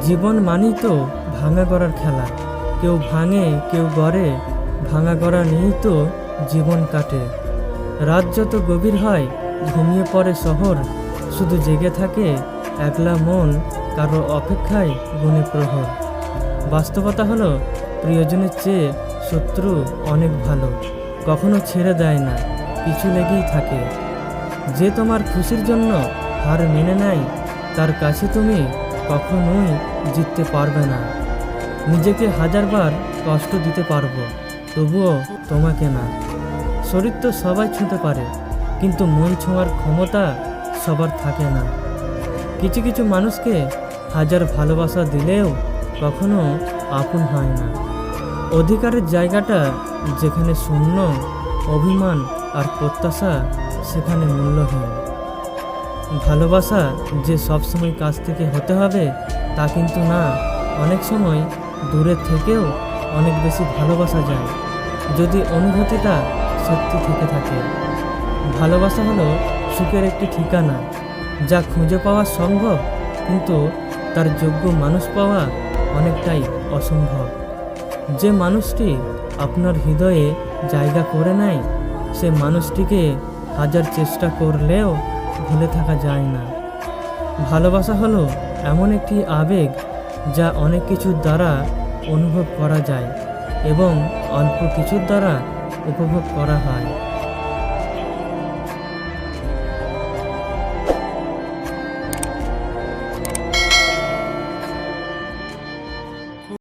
জীবন মানেই তো ভাঙা গড়ার খেলা। কেউ ভাঙে, কেউ গড়ে, ভাঙা গড়া নিয়েই তো জীবন কাটে। রাত যত গভীর হয়, ঘুমিয়ে পড়ে শহর, শুধু জেগে থাকে একলা মন, কারো অপেক্ষায় গুণে প্রহর। বাস্তবতা হলো প্রিয়জনের চেয়ে শত্রু অনেক ভালো, কখনো ছেড়ে দেয় না, পিছু লেগেই থাকে। যে তোমার খুশির জন্য হার মেনে নেয়, তার কাছে তুমি কখনোই জিততে পারবে না। নিজেকে হাজারবার কষ্ট দিতে পারবো, তবুও তোমাকে না। শরীর তো সবাই ছুঁতে পারে, কিন্তু মন ছোঁয়ার ক্ষমতা সবার থাকে না। কিছু কিছু মানুষকে হাজার ভালোবাসা দিলেও কখনো আপন হয় না। অধিকারের জায়গাটা যেখানে শূন্য, অভিমান আর প্রত্যাশা সেখানে মূল্যহীন। ভালোবাসা যে সবসময় কাছ থেকে হতে হবে তা কিন্তু না। অনেক সময় দূরে থেকেও অনেক বেশি ভালোবাসা যায়, যদি অনুভূতিটা সত্যি থেকে থাকে। ভালোবাসা হলো সুখের একটি ঠিকানা, যা খুঁজে পাওয়া সম্ভব, কিন্তু তার যোগ্য মানুষ পাওয়া অনেকটাই অসম্ভব। যে মানুষটি আপনার হৃদয়ে জায়গা করে নেয়, সে মানুষটিকে হাজার চেষ্টা করলেও ভুলে থাকা যায় না। ভালোবাসা হলো এমন একটি আবেগ যা অনেক কিছুর দ্বারা অনুভব করা যায় এবং অল্প কিছুর দ্বারা উপভোগ করা হয়।